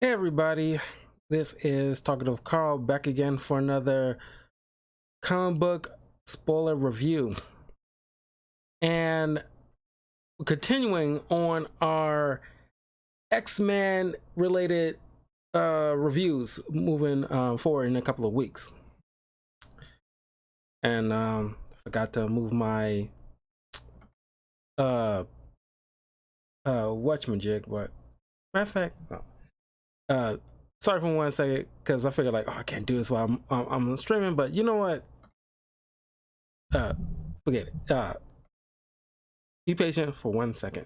Hey everybody, this is Talkative Carl back again for another comic book spoiler review. And continuing on our X-Men related reviews moving forward in a couple of weeks. And forgot to move my whatchamajig, but matter of fact, sorry for 1 second, because I figured like, oh, I can't do this while I'm streaming, but you know what? Forget it. Be patient for 1 second.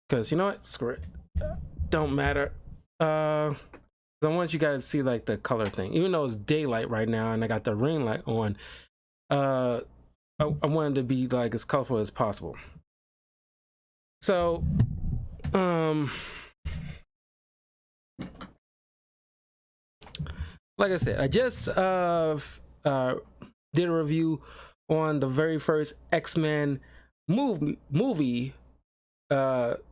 Because you know what? Screw it. Don't matter. I want you guys to see like the color thing, even though it's daylight right now and I got the ring light on. I wanted to be like as colorful as possible. So, like I said, I just did a review on the very first X-Men movie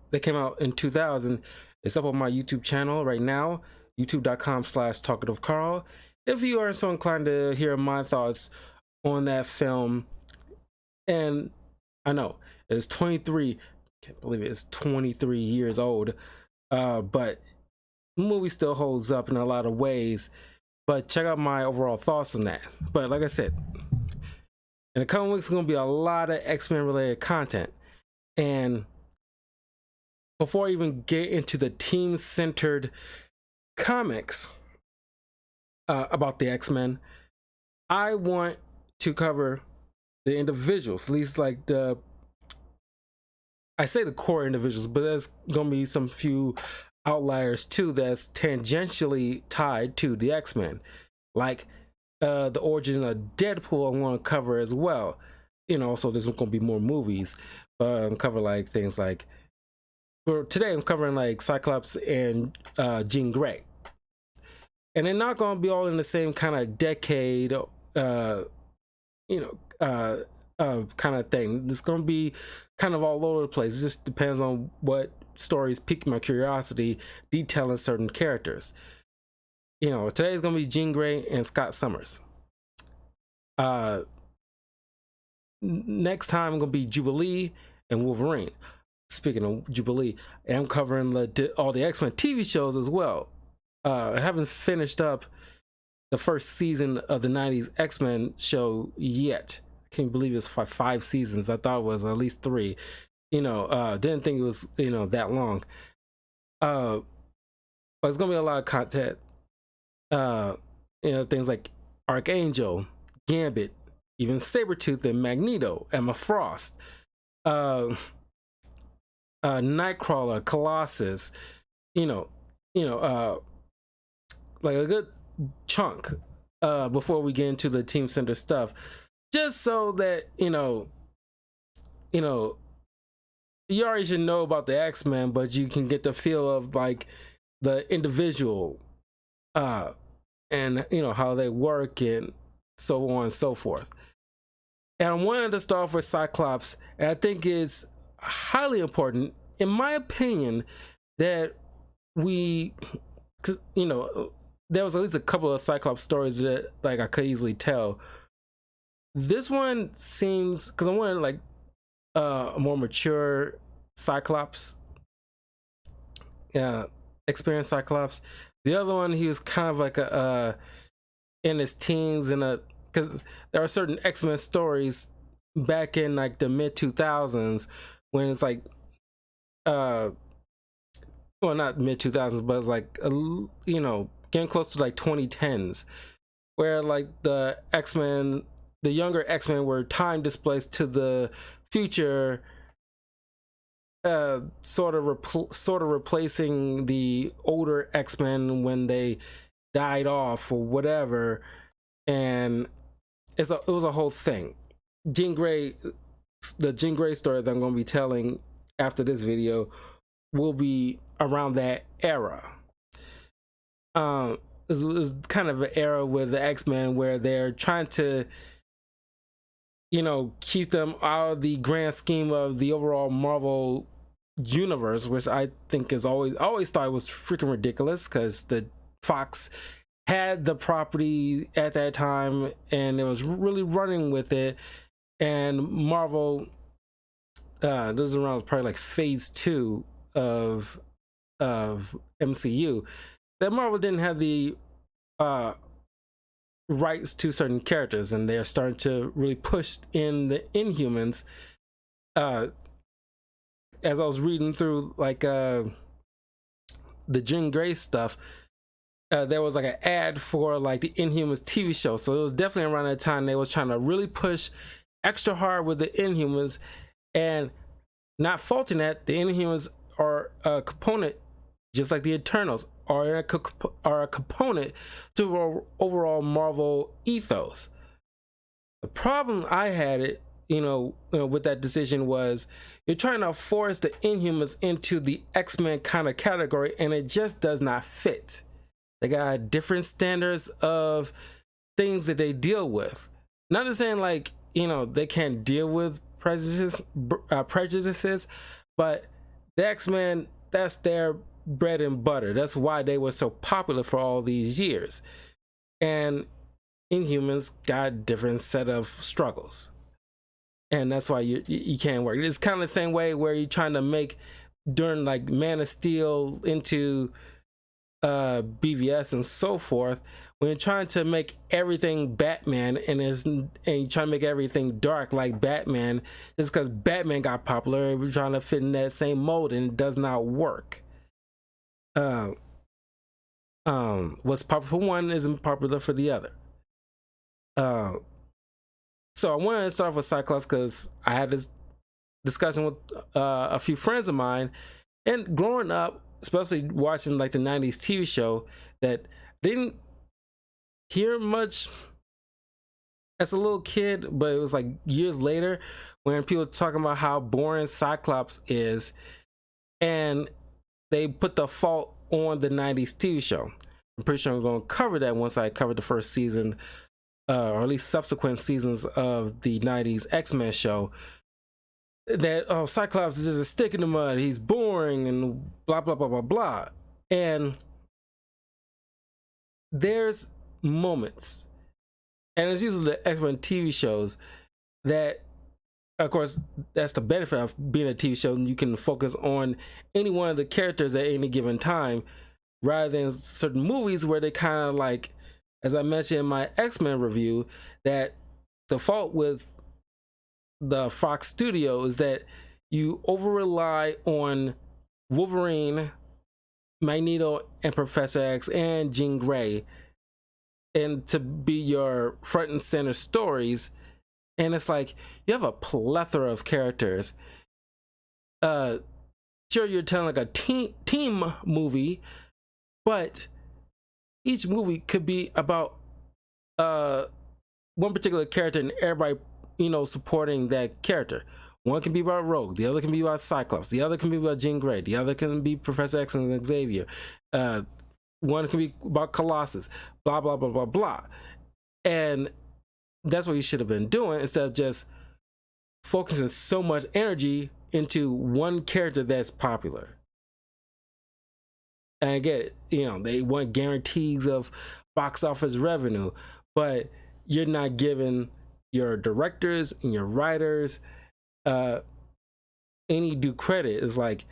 that came out in 2000. It's up on my YouTube channel right now, youtube.com/talkativecarl. If you are so inclined to hear my thoughts on that film, and I know it's 23, can't believe it, it's 23 years old, but the movie still holds up in a lot of ways. But check out my overall thoughts on that. But like I said, in the coming weeks, it's going to be a lot of X-Men related content. And before I even get into the team-centered comics about the X-Men, I want to cover the individuals, at least like I say the core individuals, but there's going to be some few outliers too that's tangentially tied to the X-Men, like the origin of Deadpool I want to cover as well. You know, so there's going to be more movies, but I'm cover like things like, for today I'm covering like Cyclops and Jean Grey, and they're not going to be all in the same kind of decade, kind of thing. It's going to be kind of all over the place. It just depends on what stories pique my curiosity, detailing certain characters. You know, today's gonna be Jean Grey and Scott Summers. Next time I'm gonna be Jubilee and Wolverine. Speaking of Jubilee, I'm covering all the X-Men TV shows as well. I haven't finished up the first season of the 90s X-Men show yet. I can't believe it's 5 seasons. I thought it was at least 3. You know, didn't think it was, you know, that long. But it's gonna be a lot of content. You know, things like Archangel, Gambit, even Sabretooth and Magneto, Emma Frost, Nightcrawler, Colossus, like a good chunk before we get into the team center stuff, just so that you already should know about the X-Men, but you can get the feel of like the individual, and how they work and so on and so forth. And I wanted to start off with Cyclops, and I think it's highly important, in my opinion, that there was at least a couple of Cyclops stories that like I could easily tell. This one seems, because I wanted like a more mature Cyclops, experienced Cyclops. The other one, he was kind of like in his teens, because there are certain X-Men stories back in like the mid 2000s when it's like well, not mid 2000s, but it's like getting close to like 2010s, where like the X-Men, the younger X-Men, were time displaced to the future, sort of replacing the older X-Men when they died off or whatever. And it was a whole thing. Jean Grey the Jean Grey story that I'm going to be telling after this video will be around that era. It's kind of an era with the X-Men where they're trying to, you know, keep them out of the grand scheme of the overall Marvel universe, which I think is always thought was freaking ridiculous, because the Fox had the property at that time and it was really running with it, and Marvel, this is around probably like phase 2 of MCU, that Marvel didn't have the rights to certain characters, and they're starting to really push in the Inhumans. As I was reading through like the Jean Grey stuff, there was like an ad for like the Inhumans TV show, so it was definitely around that time they was trying to really push extra hard with the Inhumans. And not faulting that, the Inhumans are a component, just like the Eternals are a component to overall Marvel ethos. The problem I had with that decision was, you're trying to force the Inhumans into the X-Men kind of category, and it just does not fit. They got different standards of things that they deal with. Not just saying like, they can't deal with prejudices, but the X-Men, that's their bread and butter. That's why they were so popular for all these years. And Inhumans got a different set of struggles, and that's why you can't work. It's kind of the same way where you're trying to make, during like Man of Steel into BVS and so forth, when you're trying to make everything Batman and you're trying to make everything dark like Batman, just because Batman got popular, we're trying to fit in that same mold, and it does not work. What's popular for one isn't popular for the other. So I wanted to start off with Cyclops because I had this discussion with a few friends of mine, and growing up, especially watching like the 90s TV show, that didn't hear much as a little kid, but it was like years later when people talking about how boring Cyclops is, and they put the fault on the 90s TV show. I'm pretty sure I'm going to cover that once I cover the first season, or at least subsequent seasons of the 90s X-Men show, that, oh, Cyclops is just a stick in the mud, he's boring, and blah, blah, blah, blah, blah. And there's moments, and it's usually the X-Men TV shows, that, of course, that's the benefit of being a TV show. You can focus on any one of the characters at any given time, rather than certain movies where they kind of like, as I mentioned in my X-Men review, that the fault with the Fox studio is that you over rely on Wolverine, Magneto, and Professor X and Jean Grey, and to be your front and center stories. And it's like, you have a plethora of characters. Sure, you're telling like a team movie, but each movie could be about one particular character, and everybody, supporting that character. One can be about Rogue, the other can be about Cyclops, the other can be about Jean Grey, the other can be Professor X and Xavier. One can be about Colossus, blah, blah, blah, blah, blah. And that's what you should have been doing, instead of just focusing so much energy into one character that's popular. And I get it, they want guarantees of box office revenue, but you're not giving your directors and your writers any due credit. It's like,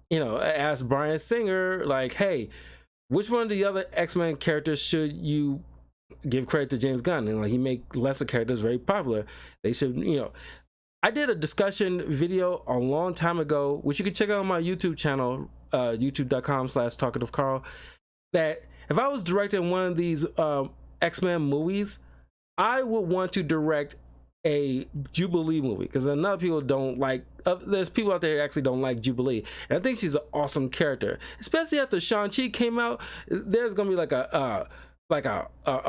ask Bryan Singer, like, hey, which one of the other X-Men characters should you give credit to James Gunn? And like, he make lesser characters very popular. They should, I did a discussion video a long time ago, which you can check out on my YouTube channel, youtube.com/talkativecarl, that if I was directing one of these X-Men movies, I would want to direct a Jubilee movie, because another people don't like, there's people out there who actually don't like Jubilee, and I think she's an awesome character, especially after Shang-Chi came out. There's gonna be like a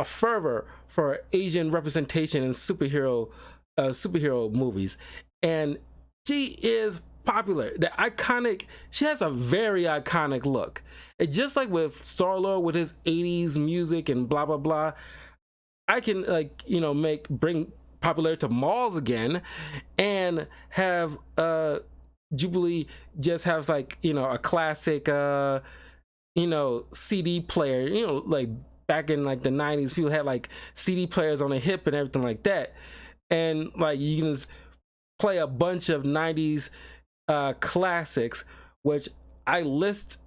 fervor for Asian representation in superhero superhero movies, and she is popular. The iconic, she has a very iconic look. And just like with Star-Lord with his 80s music and blah blah blah, I can like, you know, bring popularity to malls again, and have Jubilee just has like, you know, a classic you know, CD player, you know, like back in like the 90s, people had like CD players on the hip and everything like that, and like you can just play a bunch of 90s classics, which I list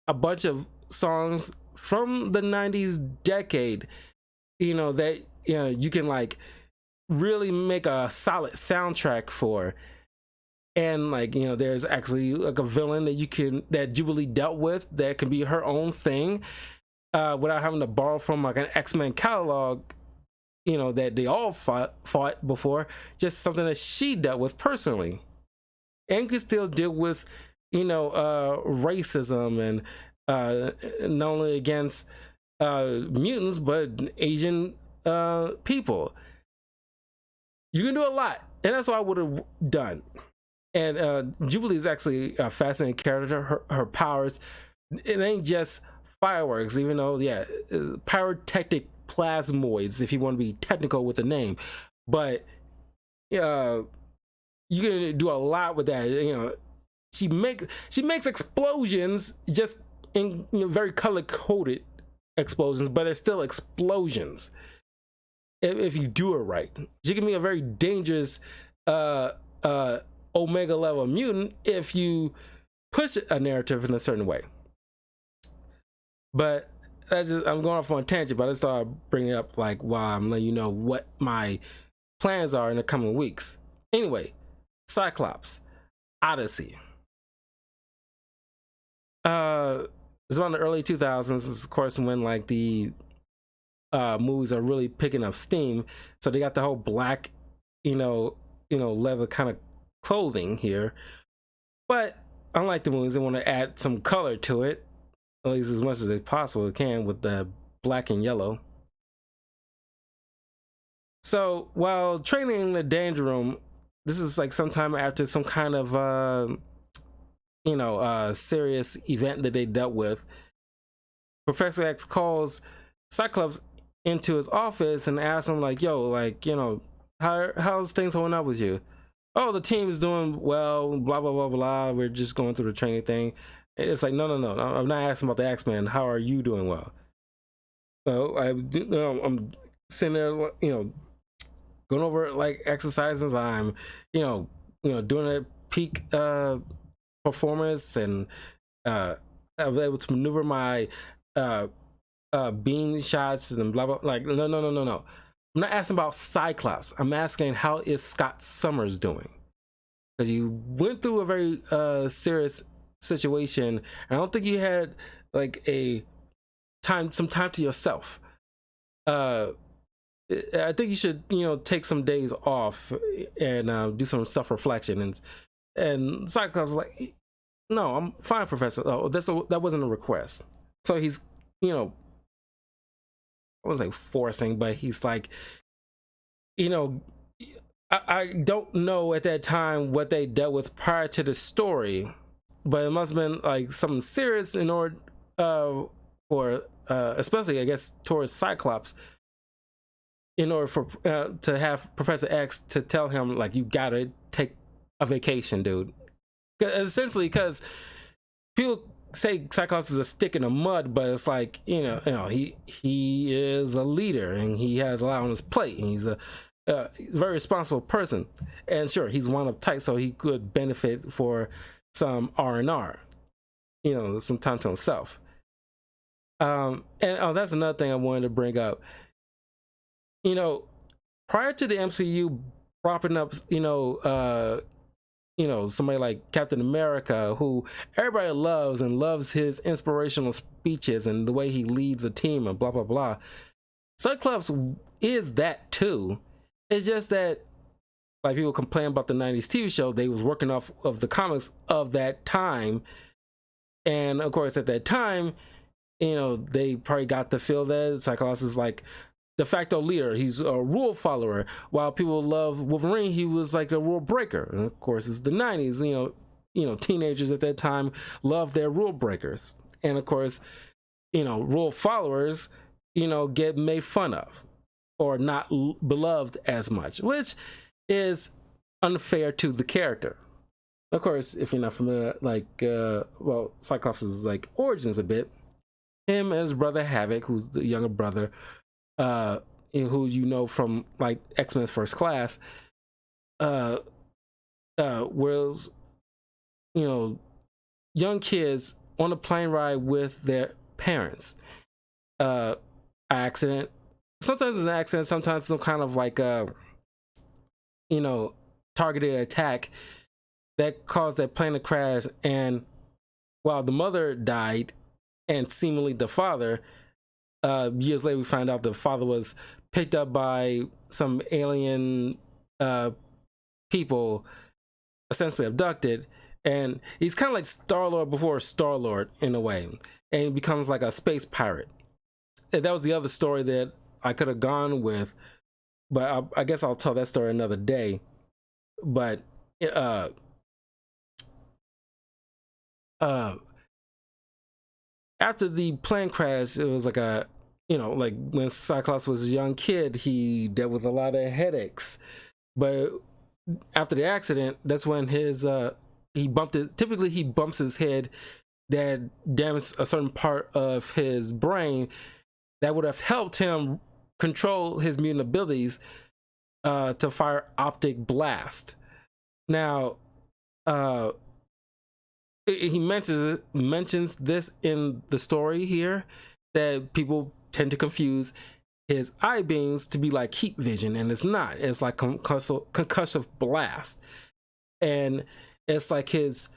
a bunch of songs from the 90s decade, you know, that, you know, you can like really make a solid soundtrack for. And like, you know, there's actually like a villain that Jubilee dealt with that can be her own thing, without having to borrow from like an X-Men catalog, you know, that they all fought before. Just something that she dealt with personally, and could still deal with, you know, racism, and not only against mutants but Asian people. You can do a lot, and that's what I would have done. And Jubilee is actually a fascinating character. Her powers, it ain't just fireworks, even though, yeah, pyrotechnic plasmoids, if you want to be technical with the name. But you can do a lot with that. You know, she makes explosions, just in, you know, very color coded explosions, but they're still explosions if you do it right. She can be a very dangerous Omega level mutant if you push a narrative in a certain way. But I'm going off on a tangent, but I just thought I'd bring it up like while I'm letting you know what my plans are in the coming weeks. Anyway, Cyclops, Odyssey. It's around the early 2000s, of course, when like the movies are really picking up steam. So they got the whole black, you know, leather kind of clothing here. But unlike the movies, they want to add some color to it, at least as much as they possibly can, with the black and yellow. So while training in the danger room, this is like sometime after some kind of serious event that they dealt with. Professor X calls Cyclops into his office and asks him like, "Yo, like, you know, how's things holding up with you?" "Oh, the team's doing well, blah blah blah blah. We're just going through the training thing." It's like, no, I'm not asking about the X-Men. How are you doing? Well, I'm sitting there, you know, going over like exercises. I'm, doing a peak performance, and I was able to maneuver my beam shots and blah blah. Like, no. I'm not asking about Cyclops. I'm asking, how is Scott Summers doing? Because you went through a very serious situation. I don't think you had like some time to yourself. I think you should, take some days off and do some self-reflection. And Cyclops was like, "No, I'm fine, Professor." Oh, that wasn't a request. So he's, I was like forcing, but he's like, I don't know at that time what they dealt with prior to the story, but it must have been like something serious in order for especially, I guess, towards Cyclops, in order for to have Professor X to tell him like, "You gotta take a vacation, dude." Essentially, because people say Cyclops is a stick in the mud, but it's like, he is a leader and he has a lot on his plate, and he's a very responsible person, and sure, he's one uptight, so he could benefit for some R&R, some time to himself. And that's another thing I wanted to bring up. Prior to the MCU propping up, somebody like Captain America, who everybody loves and loves his inspirational speeches and the way he leads a team and blah blah blah, Cyclops is that too. It's just that, like, people complain about the 90s TV show, they was working off of the comics of that time. And of course, at that time, they probably got the feel that Cyclops is like de facto leader. He's a rule follower. While people love Wolverine, he was like a rule breaker. And of course, it's the 90s. Teenagers at that time loved their rule breakers. And of course, rule followers, get made fun of or not beloved as much, which is unfair to the character. Of course, if you're not familiar, Cyclops' like origins a bit, him and his brother Havoc, who's the younger brother, who from like X-Men First Class, was young kids on a plane ride with their parents. Accident. Sometimes it's an accident. Sometimes some kind of like targeted attack that caused that plane to crash. And while the mother died, and seemingly the father, years later we find out the father was picked up by some alien people, essentially abducted, and he's kind of like Star-Lord before Star-Lord in a way, and he becomes like a space pirate. And that was the other story that I could have gone with, but I guess I'll tell that story another day. But after the plane crash, it was like like when Cyclops was a young kid, he dealt with a lot of headaches. But after the accident, that's when he bumps his head, that damaged a certain part of his brain that would have helped him control his mutant abilities to fire optic blast. Now, he mentions this in the story here, that people tend to confuse his eye beams to be like heat vision, and it's not. It's like concussive blast, and it's like his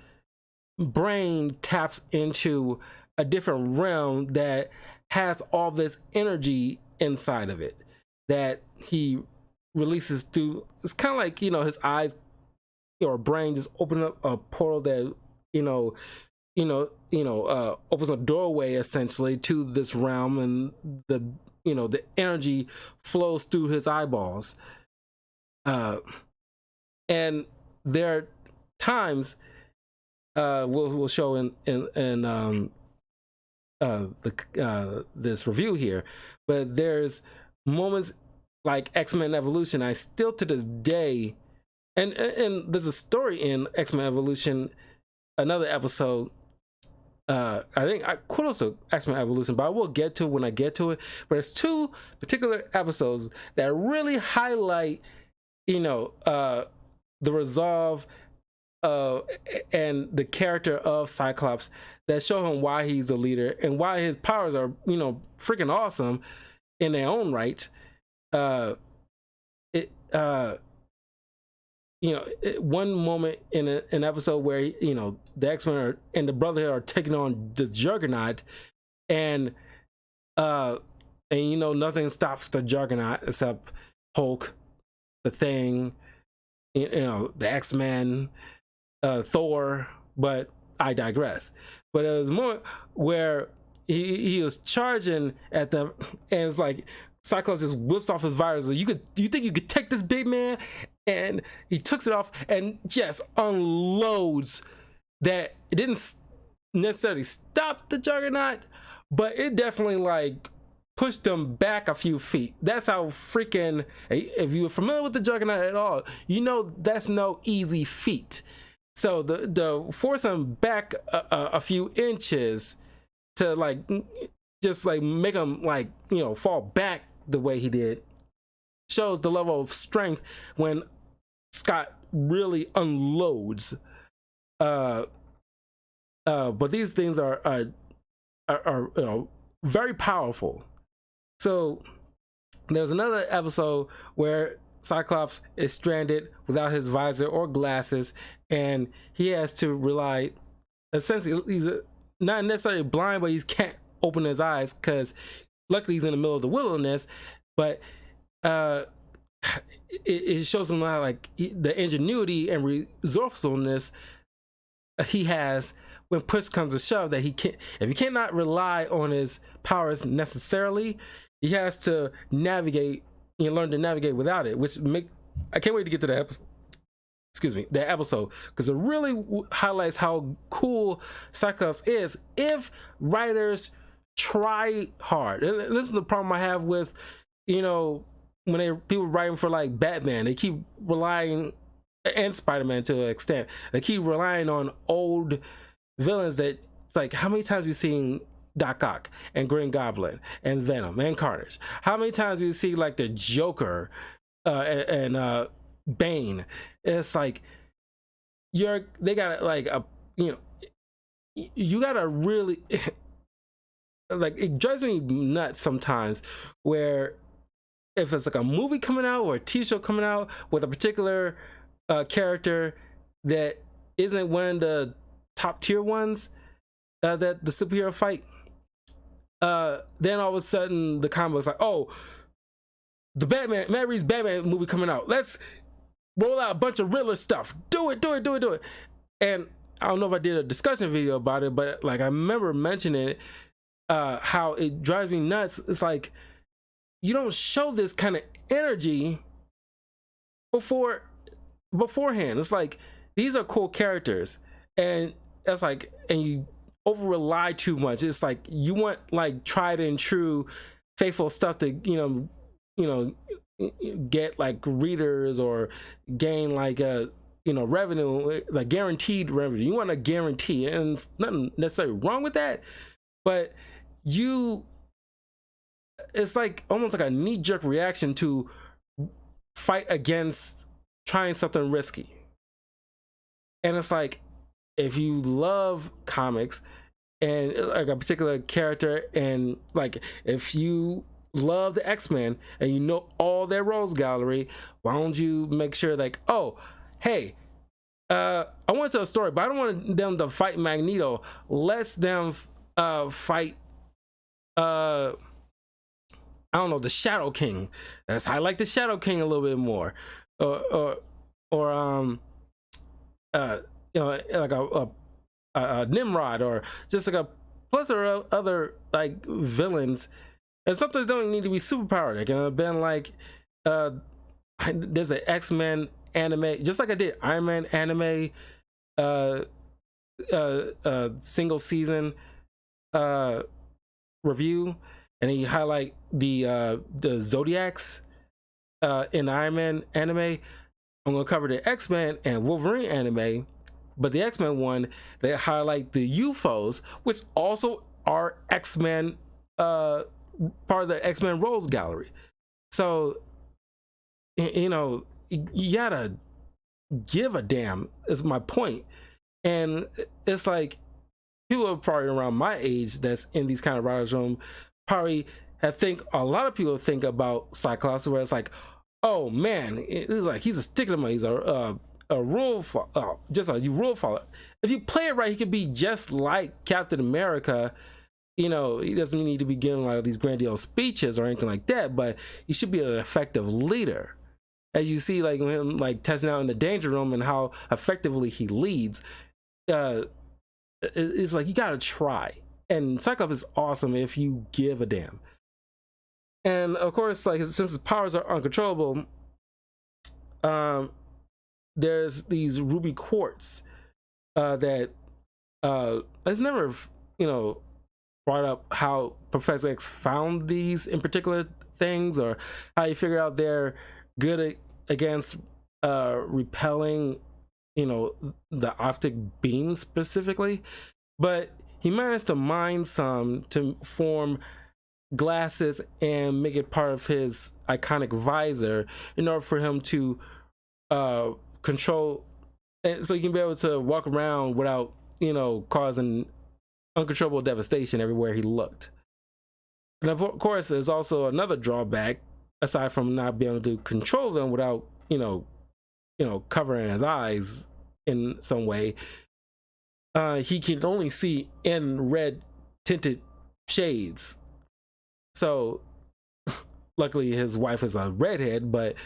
brain taps into a different realm that has all this energy inside of it that he releases through. It's kind of like his eyes or brain just open up a portal that opens a doorway essentially to this realm, and the energy flows through his eyeballs. And there are times we'll show in this review here, but there's moments like X-Men Evolution. I still to this day, and there's a story in X-Men Evolution, another episode. I think kudos to X-Men Evolution, but I will get to it when I get to it. But there's two particular episodes that really highlight, the resolve and the character of Cyclops, that show him why he's a leader and why his powers are, freaking awesome in their own right. One moment in an episode where the X-Men and the Brotherhood are taking on the Juggernaut, and nothing stops the Juggernaut except Hulk, the Thing, the X-Men, Thor. But I digress. But it was more where he was charging at them, and it's like Cyclops just whips off his visor. You think you could take this big man? And he takes it off and just unloads that. It didn't necessarily stop the Juggernaut, but it definitely like pushed them back a few feet. That's how freaking, if you're familiar with the Juggernaut at all, that's no easy feat. So the force him back a few inches to like just like make him like fall back the way he did shows the level of strength when Scott really unloads. But these things are very powerful. So there's another episode where Cyclops is stranded without his visor or glasses, and he has to rely, essentially he's not necessarily blind, but he can't open his eyes because luckily he's in the middle of the wilderness. But it shows him how like the ingenuity and resourcefulness he has when push comes to shove, that if he cannot rely on his powers necessarily, he has to navigate, learn to navigate without it, which make I can't wait to get to the episode. Excuse me, that episode, because it really highlights how cool Cyclops is if writers try hard. And this is the problem I have with, when people writing for like Batman, they keep relying, and Spider-Man to an extent, they keep relying on old villains that it's like, how many times we've seen Doc Ock and Green Goblin and Venom and Carnage? How many times we see like the Joker and Bane? It's like they got like you gotta really like, it drives me nuts sometimes where if it's like a movie coming out or a TV show coming out with a particular character that isn't one of the top tier ones that the superhero fight, then all of a sudden the comic is like, oh, the Matt Reeves Batman movie coming out, let's roll out a bunch of Riddler stuff, do it. And I don't know if I did a discussion video about it, but like I remember mentioning it, how it drives me nuts. It's like, you don't show this kind of energy beforehand. It's like, these are cool characters, and that's like, and you over rely too much. It's like you want like tried and true faithful stuff to get like readers or gain like revenue, like guaranteed revenue. You want a guarantee, and it's nothing necessarily wrong with that, but it's like almost like a knee-jerk reaction to fight against trying something risky. And it's like, if you love comics and like a particular character, and like if you love the X-Men and you know all their rogues gallery, why don't you make sure like, oh, hey, I want to tell a story, but I don't want them to fight Magneto. Let's them fight I don't know, the Shadow King. Let's highlight the Shadow King a little bit more, or like a Nimrod, or just like a plethora of other like villains. And sometimes don't need to be superpowered. It can have been like there's an X-Men anime, just like I did Iron Man anime single season review, and then you highlight the Zodiacs in Iron Man anime. I'm gonna cover the X-Men and Wolverine anime, but the X-Men one, they highlight the UFOs, which also are X-Men, part of the X-Men Rogues Gallery. So you gotta give a damn, is my point. And it's like, people are probably around my age that's in these kind of writers' room probably a lot of people think about Cyclops where it's like, oh man, it's like he's a stickler man, he's a rule just a rule follower. If you play it right, he could be just like Captain America. He doesn't need to be giving like these grandiose speeches or anything like that, but he should be an effective leader. As you see, like him like testing out in the Danger Room and how effectively he leads, it's like you gotta try. And Cyclops is awesome if you give a damn. And of course, like, since his powers are uncontrollable, there's these ruby quartz that it's never brought up how Professor X found these in particular things, or how he figured out they're good against repelling the optic beams specifically. But he managed to mine some to form glasses and make it part of his iconic visor in order for him to control, and so he can be able to walk around without causing uncontrollable devastation everywhere he looked. And of course, there's also another drawback aside from not being able to control them without covering his eyes in some way. He can only see in red tinted shades. So luckily his wife is a redhead, but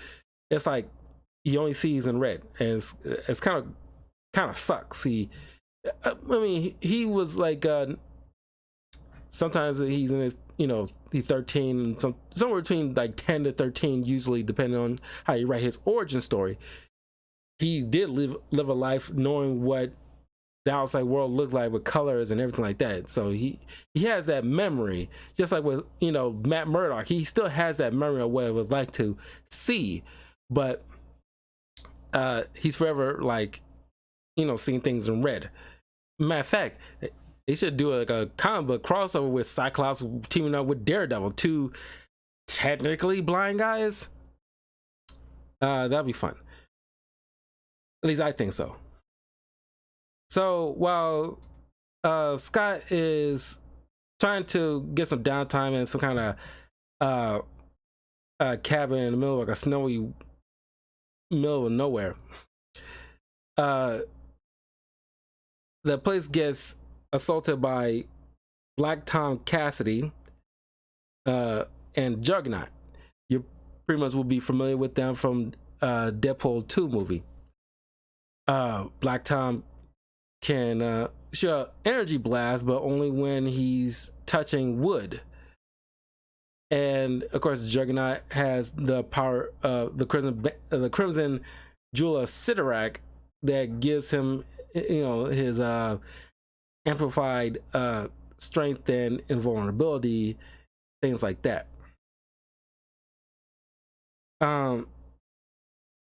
it's like he only sees in red, and it's kind of sucks. He was like sometimes he's in his, he's 13, and somewhere between like 10 to 13, usually depending on how you write his origin story. He did live a life knowing what the outside world looked like with colors and everything like that. So he has that memory, just like with Matt Murdock. He still has that memory of what it was like to see, but he's forever like seeing things in red. Matter of fact, they should do like a comic book crossover with Cyclops teaming up with Daredevil, two technically blind guys. That'd be fun. At least I think so. So while Scott is trying to get some downtime in some kind of cabin in the middle of like a snowy middle of nowhere, the place gets assaulted by Black Tom Cassidy and Juggernaut. You pretty much will be familiar with them from Deadpool 2 movie. Black Tom can shoot energy blast, but only when he's touching wood. And of course, Juggernaut has the power of the Crimson Jewel of Sidorak that gives him, his amplified strength and invulnerability, things like that.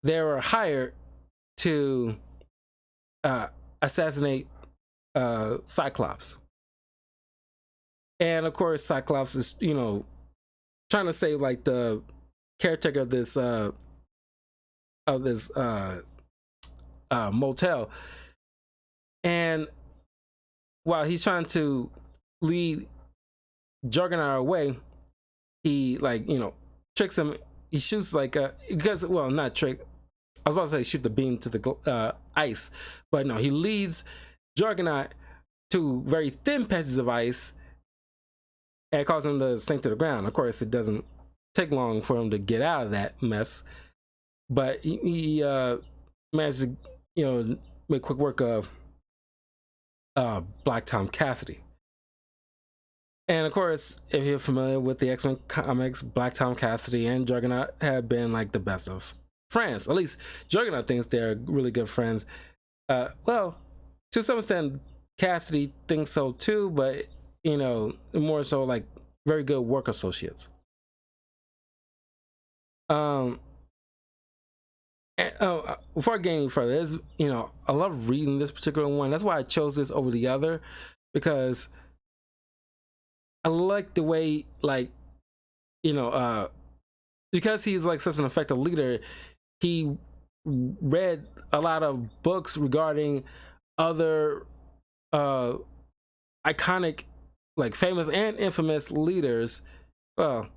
They were hired to assassinate Cyclops, and of course Cyclops is trying to save like the caretaker of this motel, and while he's trying to lead Juggernaut away, he tricks him. He shoots not trick, I was about to say shoot the beam to the ice, but no, he leads Juggernaut to very thin patches of ice and causes him to sink to the ground. Of course, it doesn't take long for him to get out of that mess, but he managed to make quick work of Black Tom Cassidy. And of course, if you're familiar with the X-Men comics, Black Tom Cassidy and Juggernaut have been like the best of friends. At least Juggernaut thinks they're really good friends. Well, to some extent, Cassidy thinks so too, but more so like very good work associates. And, before getting further, I love reading this particular one. That's why I chose this over the other, because I like the way, because he's like such an effective leader, he read a lot of books regarding other iconic, like famous and infamous leaders. Well,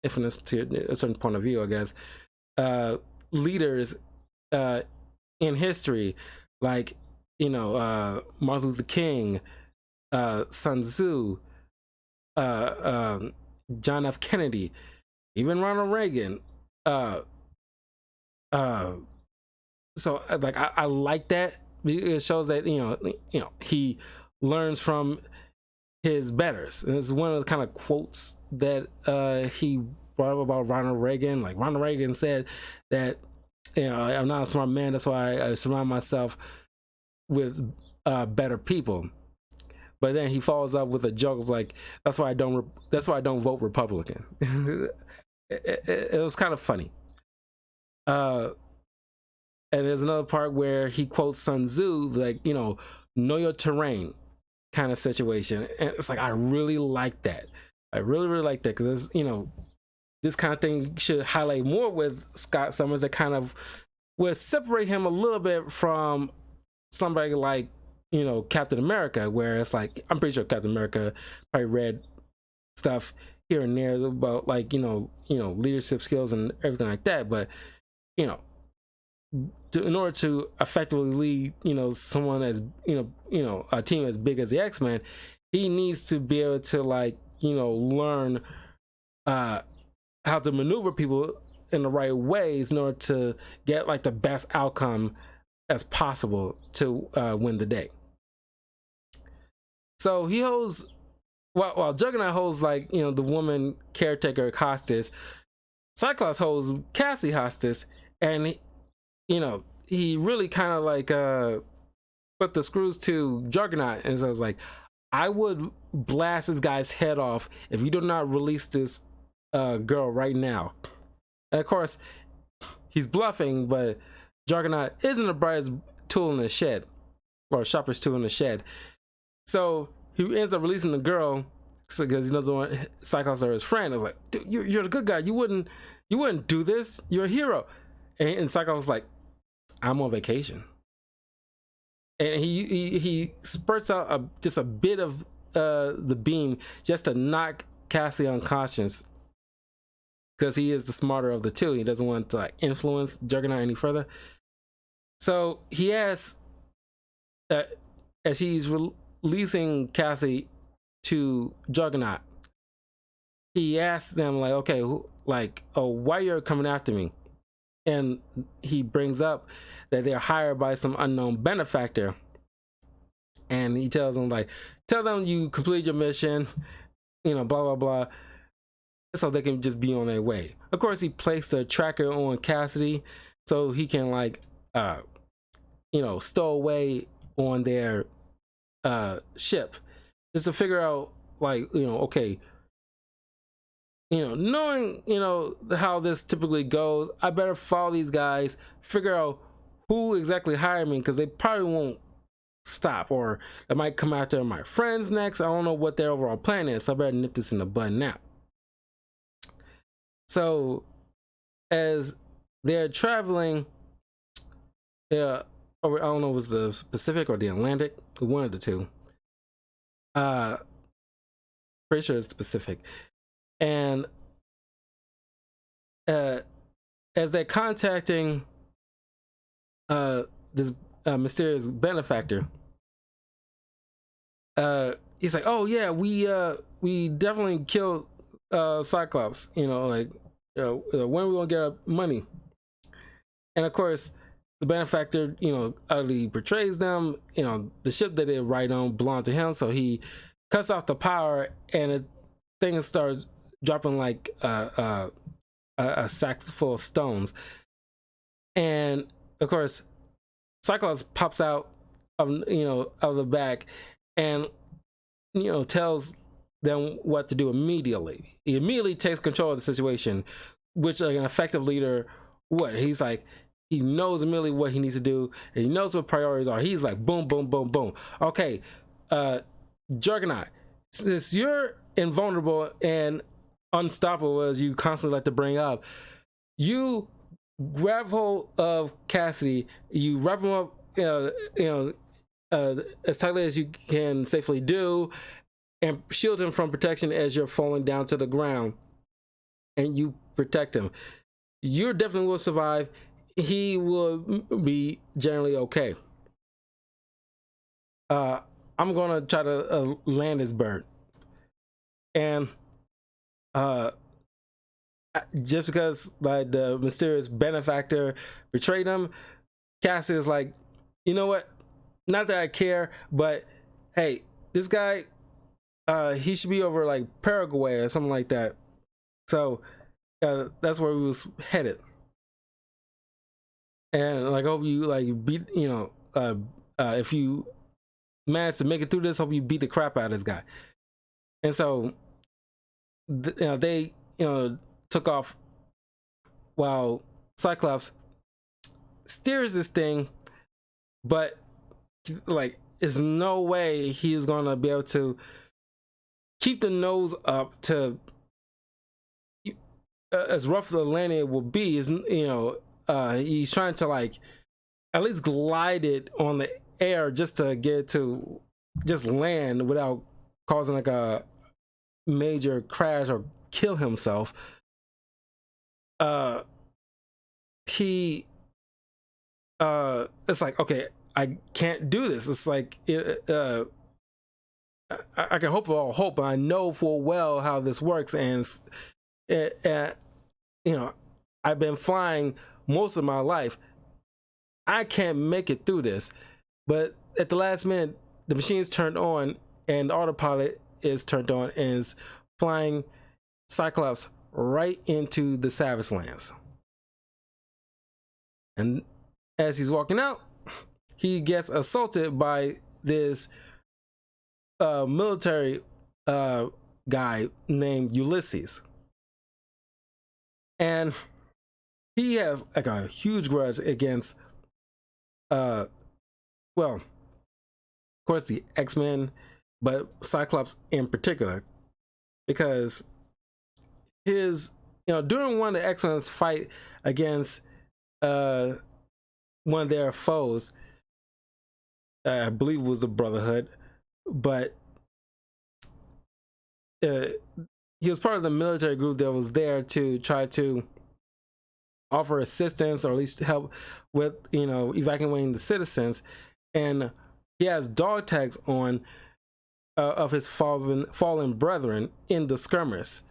infamous to a certain point of view, I guess. Leaders in history, like Martin Luther King, Sun Tzu, John F. Kennedy, even Ronald Reagan. So like I like that. It shows that he learns from his betters, and it's one of the kind of quotes that he brought up about Ronald Reagan. Like Ronald Reagan said that I'm not a smart man, that's why I surround myself with better people. But then he follows up with a joke. It's like, that's why I don't vote Republican. It was kind of funny. And there's another part where he quotes Sun Tzu, like, know your terrain kind of situation. And it's like, I really like that. I really, really like that, because this kind of thing should highlight more with Scott Summers, that kind of would separate him a little bit from somebody like Captain America, where it's like, I'm pretty sure Captain America probably read stuff here and there about like leadership skills and everything like that, but in order to effectively lead someone as a team as big as the X-Men, he needs to be able to learn how to maneuver people in the right ways in order to get like the best outcome as possible to win the day. So he holds while Juggernaut holds like the woman caretaker hostage, Cyclops holds Cassie hostage, and he really kind of like put the screws to Juggernaut, and so I was like, I would blast this guy's head off if you do not release this girl right now. And of course, he's bluffing, but Juggernaut isn't the brightest tool in the shed, or sharpest tool in the shed. So he ends up releasing the girl because he doesn't want Cyclops or his friend. I was like, dude, you're the good guy. You wouldn't do this. You're a hero. And Cyclops was like, I'm on vacation. And he spurts out just a bit of the beam just to knock Cassie unconscious, because he is the smarter of the two. He doesn't want to like influence Juggernaut any further. So he asks, as he's releasing Cassie to Juggernaut, he asks them like, okay, why you're coming after me? And he brings up that they're hired by some unknown benefactor, and he tells them like, tell them you completed your mission, blah blah blah, so they can just be on their way. Of course, he placed a tracker on Cassidy so he can like stow away on their ship, just to figure out like, okay, knowing how this typically goes, I better follow these guys, figure out who exactly hired me, because they probably won't stop, or they might come after my friends next. I don't know what their overall plan is, so I better nip this in the bud now. So as they're traveling, or I don't know if it was the Pacific or the Atlantic, one of the two, pretty sure it's the Pacific. And as they're contacting this mysterious benefactor, he's like, oh yeah, we definitely killed Cyclops, when are we gonna get our money? And of course the benefactor utterly betrays them. The ship that they ride on belonged to him, so he cuts off the power, and the thing starts dropping like a sack full of stones. And of course Cyclops pops out of of the back and tells them what to do immediately. He immediately takes control of the situation, which like an effective leader would. He's like, he knows immediately what he needs to do, and he knows what priorities are. He's like, boom boom boom boom, okay, Juggernaut, since you're invulnerable and unstoppable, as you constantly like to bring up, you grab hold of Cassidy, you wrap him up as tightly as you can safely do, and shield him from protection as you're falling down to the ground, and you protect him. You definitely will survive. He will be generally okay. I'm gonna try to land this bird. And just because like the mysterious benefactor betrayed him, Cassie is like, you know what, not that I care, but hey, this guy, he should be over like Paraguay or something like that. So that's where we was headed. And like, hope you like beat, if you manage to make it through this, hope you beat the crap out of this guy. And so they took off while Cyclops steers this thing, but like there's no way he's gonna be able to keep the nose up to as rough as the landing will be. Is he's trying to like at least glide it on the air just to get to just land without causing like a major crash or kill himself. He it's like, okay, I can't do this. It's like I can hope for all hope, but I know full well how this works, and I've been flying most of my life. I can't make it through this. But at the last minute, the machines turned on and autopilot is turned on and is flying Cyclops right into the Savage Lands. And as he's walking out, he gets assaulted by this military guy named Ulysses. And he has like a huge grudge against well, of course the X-Men, but Cyclops in particular, because his, during one of the X-Men's fight against one of their foes, I believe it was the Brotherhood, but he was part of the military group that was there to try to offer assistance or at least help with, evacuating the citizens. And he has dog tags on of his fallen brethren in the skirmish.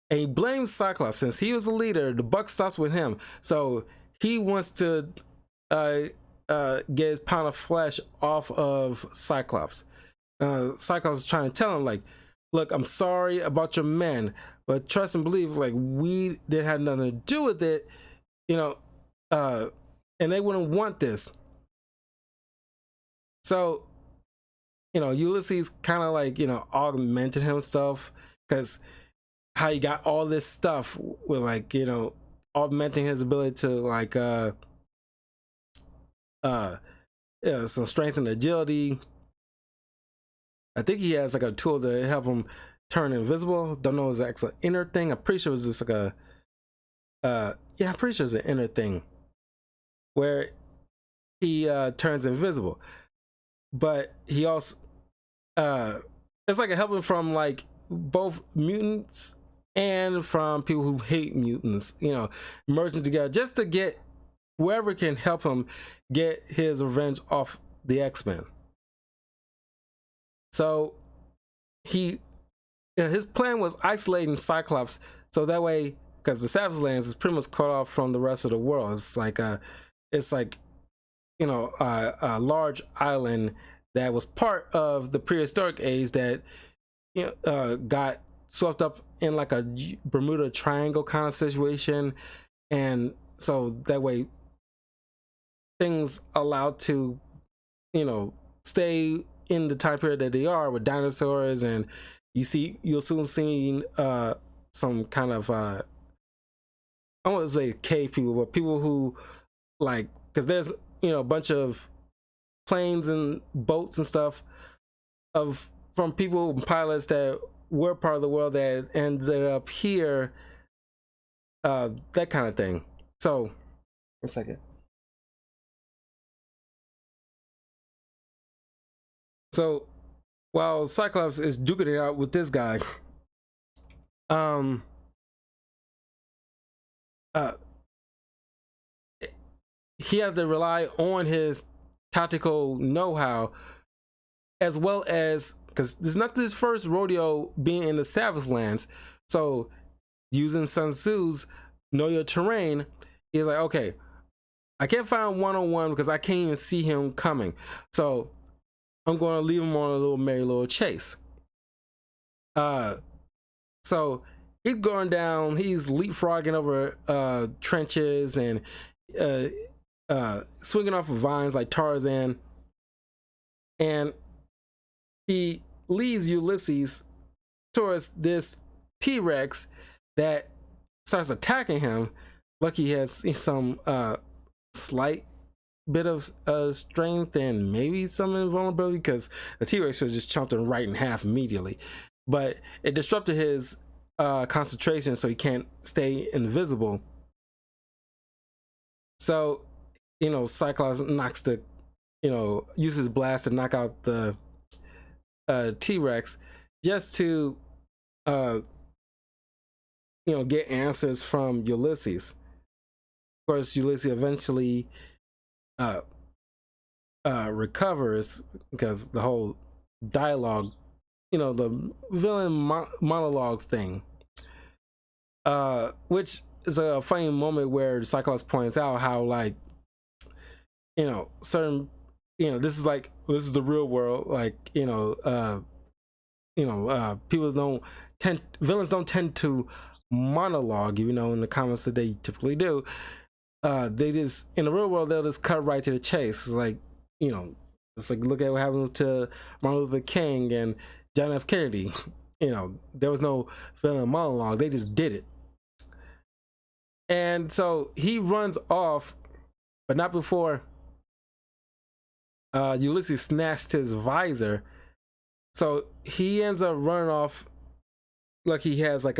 And he blames Cyclops. Since he was the leader, the buck stops with him. So he wants to get his pound of flesh off of Cyclops. Cyclops is trying to tell him, like, look, I'm sorry about your men, but trust and believe, like, we didn't have nothing to do with it, and they wouldn't want this. So, Ulysses kind of like, augmented himself, because how he got all this stuff with, like, augmenting his ability to, like, some strength and agility. I think he has like a tool to help him turn invisible. Don't know if it's an inner thing. I'm pretty sure it's just like I'm pretty sure it's an inner thing where he turns invisible. But he also it's like a helping from like both mutants and from people who hate mutants, merging together just to get whoever can help him get his revenge off the X-Men. So his plan was isolating Cyclops, so that way, because the Savage Lands is pretty much cut off from the rest of the world. It's like a large island that was part of the prehistoric age that got swept up in like a Bermuda Triangle kind of situation, and so that way things allowed to stay in the time period that they are with dinosaurs. And you'll soon see some kind of I don't want to say cave people, but people who, like, because there's a bunch of planes and boats and stuff from people and pilots that were part of the world that ended up here, that kind of thing. So, a second. So while Cyclops is duking it out with this guy, he had to rely on his tactical know-how, as well as, because this is not his first rodeo being in the Savage Lands, so using Sun Tzu's know your terrain, he's like, okay, I can't find one-on-one because I can't even see him coming, so I'm going to leave him on a little merry little chase. So he's going down, he's leapfrogging over trenches and swinging off of vines like Tarzan, and he leads Ulysses towards this T-Rex that starts attacking him. Lucky he has some slight bit of strength and maybe some invulnerability, because the T-Rex was just chomped him right in half immediately, but it disrupted his concentration, so he can't stay invisible. So Cyclops knocks the uses blast to knock out the T-Rex just to get answers from Ulysses. Of course, Ulysses eventually recovers, because the whole dialogue, the villain monologue thing, which is a funny moment where Cyclops points out how, like, certain, this is the real world, like, people don't villains don't tend to monologue, in the comments that they typically do. They just, in the real world, they'll just cut right to the chase. It's like, it's like, look at what happened to Martin Luther King and John F. Kennedy. There was no villain monologue. They just did it. And so he runs off, but not before Ulysses snatched his visor. So he ends up running off like he has like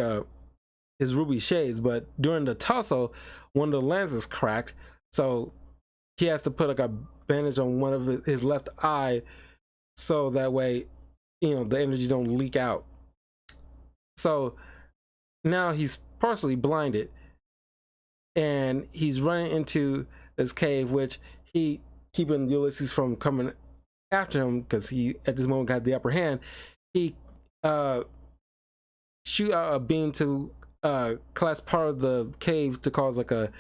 his ruby shades, but during the tussle, one of the lenses cracked, so he has to put like a bandage on one of his left eye, so that way, the energy don't leak out. So now he's partially blinded, and he's running into this cave, which he keeping Ulysses from coming after him because he at this moment got the upper hand. He shoot out a beam to collapse part of the cave to cause like a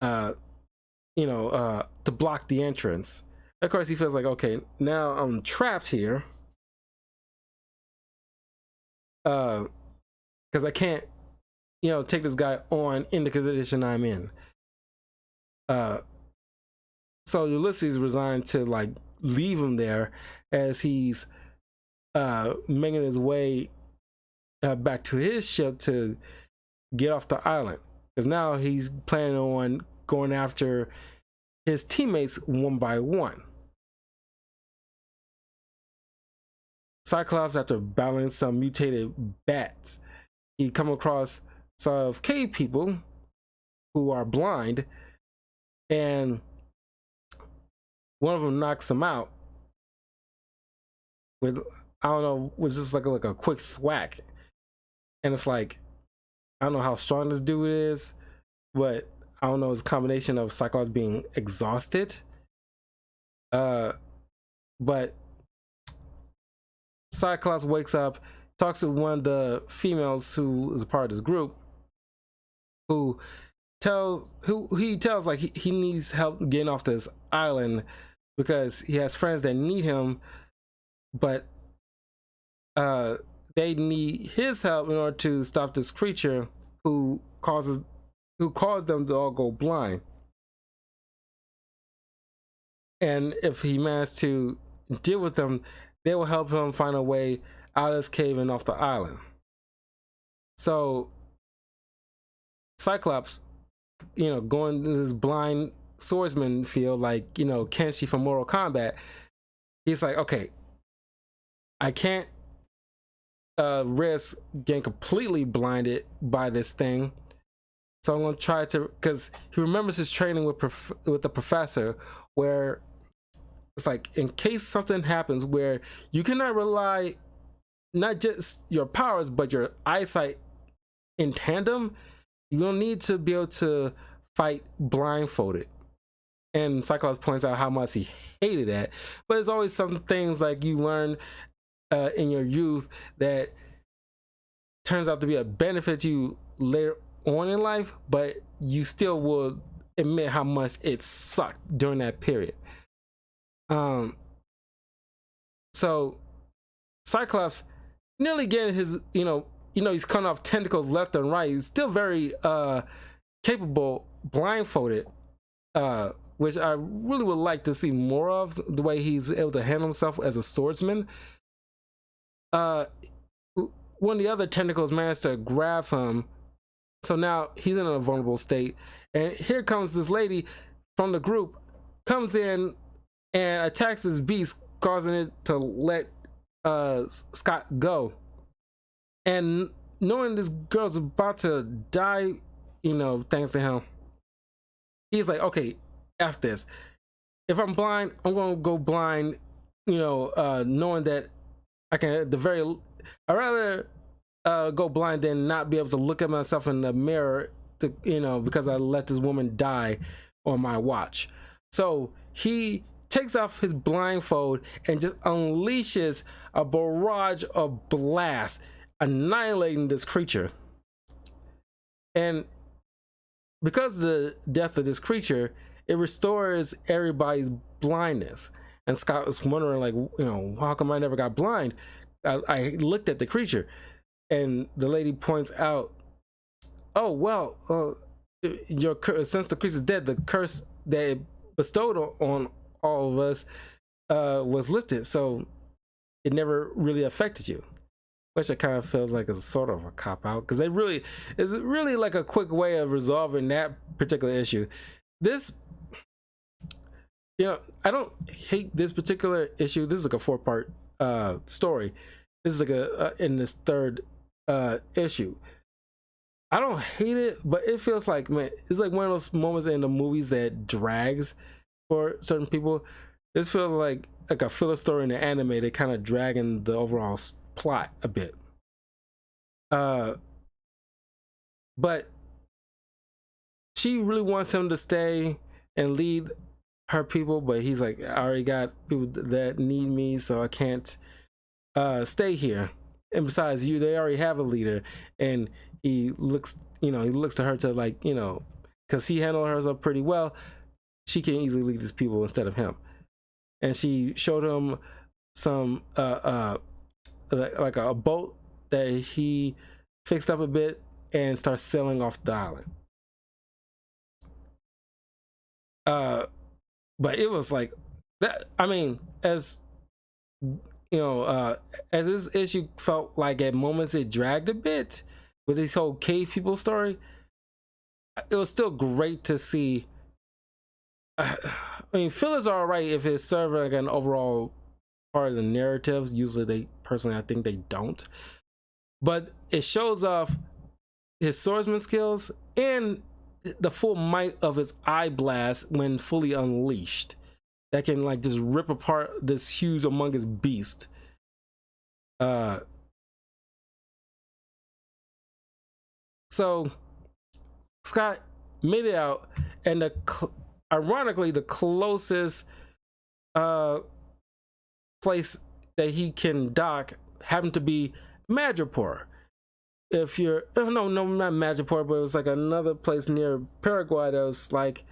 to block the entrance. Of course, he feels like, okay, now I'm trapped here because I can't take this guy on in the condition I'm in. So Ulysses resigned to like leave him there as he's making his way back to his ship to get off the island, because now he's planning on going after his teammates one by one. Cyclops, after battling some mutated bats, he come across some cave people who are blind, and one of them knocks him out with, I don't know, with just like a quick thwack. And it's like, I don't know how strong this dude is, but I don't know, it's a combination of Cyclops being exhausted. But Cyclops wakes up, talks to one of the females who is a part of this group, who he tells like he needs help getting off this island because he has friends that need him, but they need his help in order to stop this creature who caused them to all go blind. And if he manages to deal with them, they will help him find a way out of this cave and off the island. So Cyclops, going to this blind swordsman field like, Kenshi from Mortal Kombat, he's like, okay, I can't risk getting completely blinded by this thing, so I'm gonna try to, because he remembers his training with the professor, where it's like, in case something happens where you cannot rely not just your powers but your eyesight in tandem, you're gonna need to be able to fight blindfolded. And Cyclops points out how much he hated that, but it's always some things like you learn in your youth that turns out to be a benefit to you later on in life, but you still will admit how much it sucked during that period. So Cyclops nearly getting his, he's cutting off tentacles left and right. He's still very capable blindfolded, which I really would like to see more of, the way he's able to handle himself as a swordsman. One of the other tentacles managed to grab him, so now he's in a vulnerable state. And here comes this lady from the group, comes in and attacks this beast, causing it to let Scott go. And knowing this girl's about to die, thanks to him, he's like, okay, F this. If I'm blind, I'm gonna go blind, knowing that I can I'd rather go blind than not be able to look at myself in the mirror, because I let this woman die on my watch. So he takes off his blindfold and just unleashes a barrage of blast, annihilating this creature. And because of the death of this creature, it restores everybody's blindness. And Scott was wondering, like, how come I never got blind? I looked at the creature, and the lady points out, "Oh well, since the creature's dead, the curse that it bestowed on all of us was lifted, so it never really affected you." Which it kind of feels like is a sort of a cop out, because it's really like a quick way of resolving that particular issue. This, I don't hate this particular issue. This is like a 4-part story. This is like in this third issue. I don't hate it, but it feels like, man, it's like one of those moments in the movies that drags for certain people. This feels like a filler story in the anime. They kind of dragging the overall plot a bit. But she really wants him to stay and lead her people, but he's like, I already got people that need me, so I can't stay here. And besides, they already have a leader. And he looks to her to, like, because he handled herself pretty well, she can easily lead his people instead of him. And she showed him some like a boat that he fixed up a bit and starts sailing off the island. But it was like that. I mean, as as this issue felt like at moments it dragged a bit with this whole cave people story, it was still great to see. I mean, fillers are alright if it's serving like an overall part of the narrative. Usually, I think they don't. But it shows off his swordsman skills and the full might of his eye blast when fully unleashed. That can like just rip apart this huge humongous beast. So Scott made it out, and ironically, the closest place that he can dock happened to be Madripoor. If you're no, not Madripoor, but it was like another place near Paraguay that was like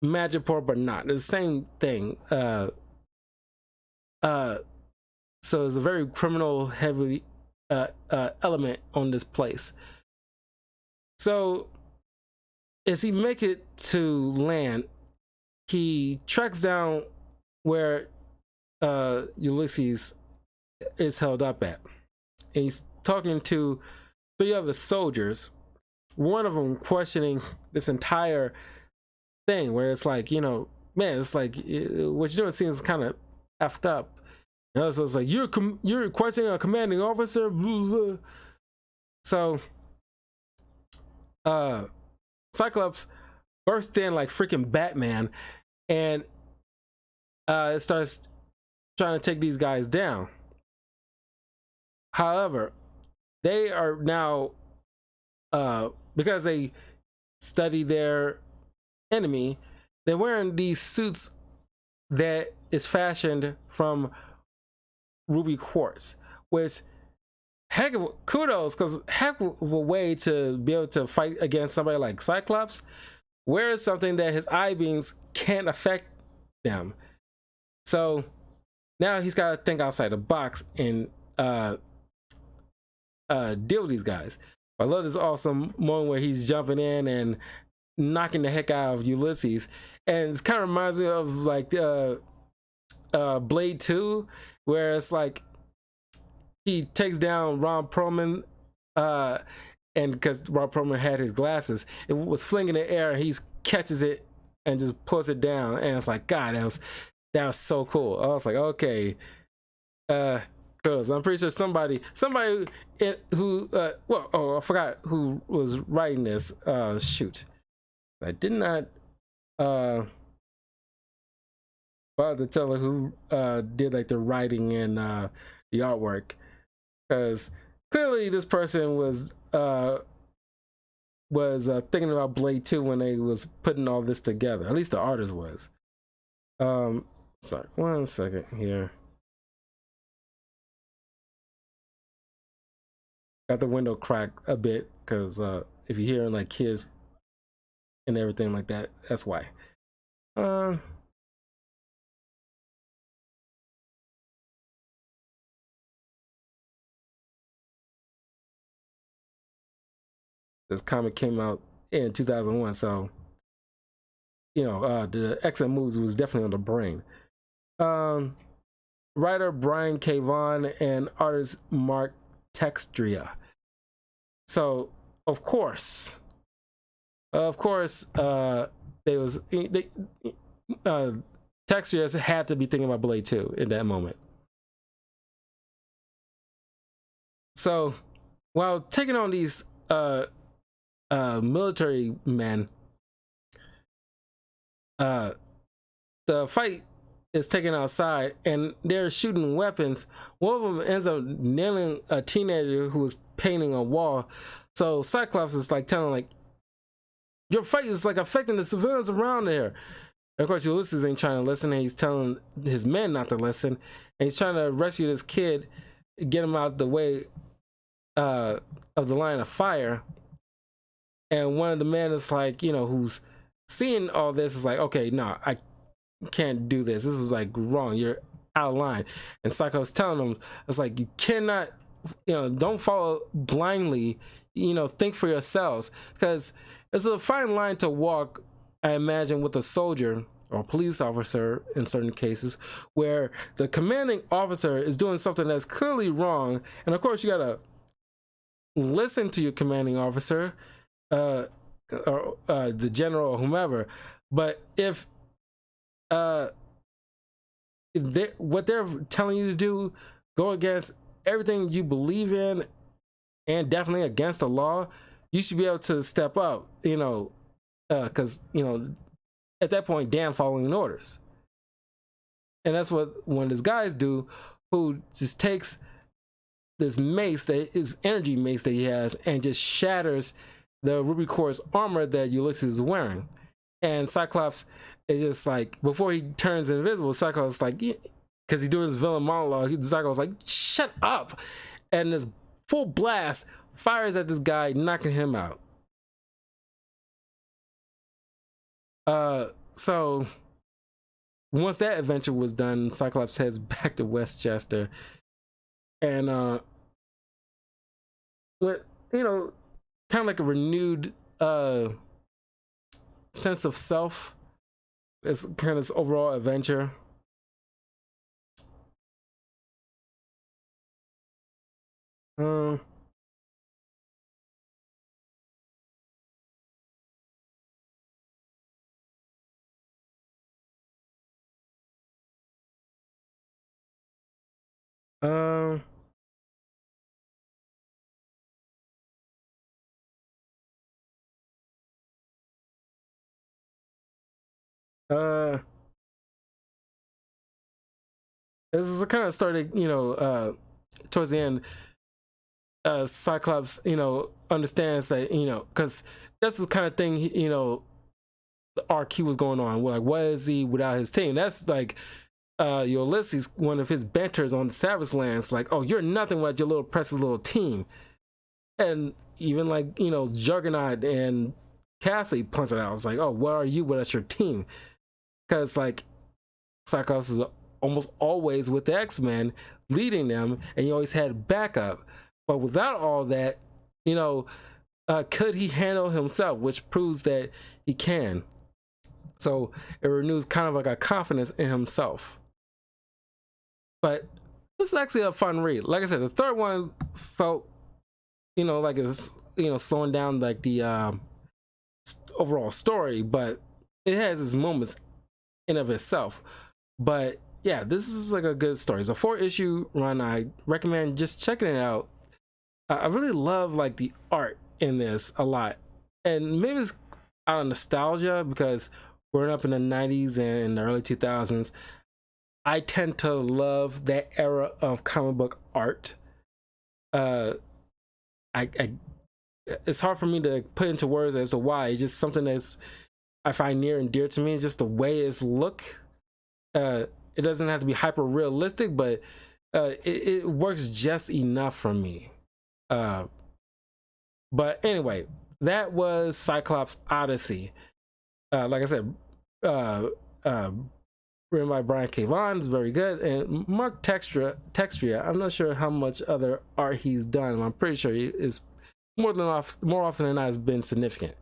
Madripoor, but not the same thing. So it's a very criminal heavy element on this place. So as he make it to land, he tracks down where Ulysses is held up at, and he's talking to 3 other soldiers, one of them questioning this entire thing, where it's like, man, it's like, what you're doing seems kind of effed up. And also it's like, you're questioning a commanding officer, blah, blah. So Cyclops burst in like freaking Batman, and it starts trying to take these guys down. However, they are now, because they study their enemy, they're wearing these suits that is fashioned from ruby quartz, which heck of kudos, because heck of a way to be able to fight against somebody like Cyclops. Wears something that his eye beams can't affect them. So now he's got to think outside the box and deal with these guys. I love this awesome moment where he's jumping in and knocking the heck out of Ulysses, and it kind of reminds me of like Blade 2, where it's like he takes down Ron Perlman, and because Ron Perlman had his glasses, it was flinging in the air, and he catches it and just pulls it down, and it's like, God, that was so cool. I was like, okay, because I'm pretty sure somebody who I forgot who was writing this. Shoot, I did not bother to tell her who did like the writing and the artwork, because clearly this person was thinking about Blade 2 when they was putting all this together. At least the artist was. Sorry, 1 second here. Got the window cracked a bit, because if you're hearing like kids and everything like that, that's why. This comic came out in 2001, so the X-Men movies was definitely on the brain. Writer Brian K. Vaughan and artist Mark Textria. So of course, Textria had to be thinking about Blade 2 in that moment. So while taking on these military men, the fight is taken outside and they're shooting weapons. One of them ends up nailing a teenager who was painting a wall. So Cyclops is like telling like, your fight is like affecting the civilians around there. And of course Ulysses ain't trying to listen, and he's telling his men not to listen, and he's trying to rescue this kid, get him out the way of the line of fire. And one of the men is like, who's seeing all this is like, okay, no, I can't do this. This is like wrong. You're out of line. And Cyclops telling him, it's like, you cannot, don't follow blindly, think for yourselves. Because it's a fine line to walk, I imagine, with a soldier or police officer in certain cases, where the commanding officer is doing something that's clearly wrong. And of course, you gotta listen to your commanding officer, or the general or whomever. But if what they're telling you to do go against everything you believe in and definitely against the law, you should be able to step up, because at that point, damn following orders. And that's what one of these guys do, who just takes this mace, his energy mace that he has, and just shatters the Ruby Core's armor that Ulysses is wearing. And Cyclops is just like, before he turns invisible, Cyclops is like, because he's doing his villain monologue, Cyclops is like, shut up! And this full blast fires at this guy, knocking him out. So once that adventure was done, Cyclops heads back to Westchester, and with kind of like a renewed sense of self. It's kind of this overall adventure. Um, uh, this is kind of started, towards the end. Cyclops, understands that, because that's the kind of thing, the arc he was going on. Like, what is he without his team? That's like, Ulysses, one of his banters on the Savage Lands, like, oh, you're nothing without your little precious little team. And even like, Juggernaut and Cassie points it out. It's like, oh, what are you without your team? Because like, Cyclops is almost always with the X-Men, leading them, and he always had backup. But without all that, could he handle himself? Which proves that he can. So it renews kind of like a confidence in himself. But this is actually a fun read. Like I said, the third one felt, like it's, slowing down like the overall story, but it has its moments in of itself. But yeah, this is like a good story. It's a 4-issue run. I recommend just checking it out. I really love like the art in this a lot, and maybe it's out of nostalgia because growing up in the 90s and the early 2000s, I tend to love that era of comic book art. It's hard for me to put into words as to why. It's just something that's I find near and dear to me. It's just the way it's look. It doesn't have to be hyper realistic, but it works just enough for me. But anyway, that was Cyclops Odyssey. Like I said, written by Brian K. Vaughan, it's very good, and Mark Textria. I'm not sure how much other art he's done. I'm pretty sure he is more often than not has been significant.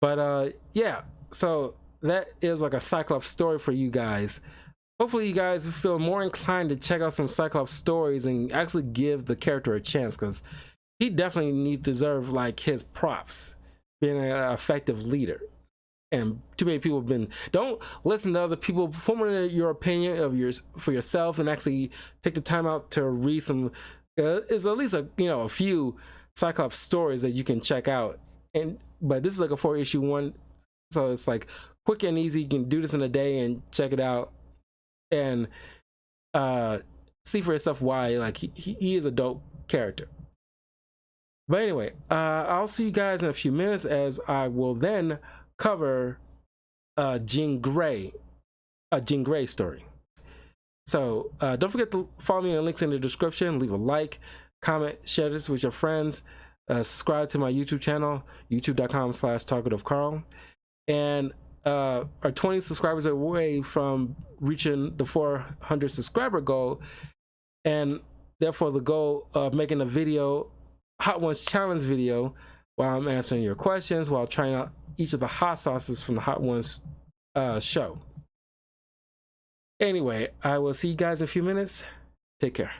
But yeah, so that is like a Cyclops story for you guys. Hopefully you guys feel more inclined to check out some Cyclops stories and actually give the character a chance, because he definitely deserve like his props, being an effective leader. And too many people have been, don't listen to other people, formulate your opinion of yours for yourself, and actually take the time out to read some is at least a few Cyclops stories that you can check out. But this is like a 4-issue one, so it's like quick and easy. You can do this in a day and check it out and see for yourself why like he is a dope character. But anyway, I'll see you guys in a few minutes, as I will then cover Jean Grey story. So don't forget to follow me on links in the description. Leave a like, comment, share this with your friends. Subscribe to my YouTube channel, youtube.com/talkativecarl. And are 20 subscribers away from reaching the 400 subscriber goal, and therefore the goal of making a video, Hot Ones challenge video, while I'm answering your questions, while trying out each of the hot sauces from the Hot Ones show. Anyway, I will see you guys in a few minutes. Take care.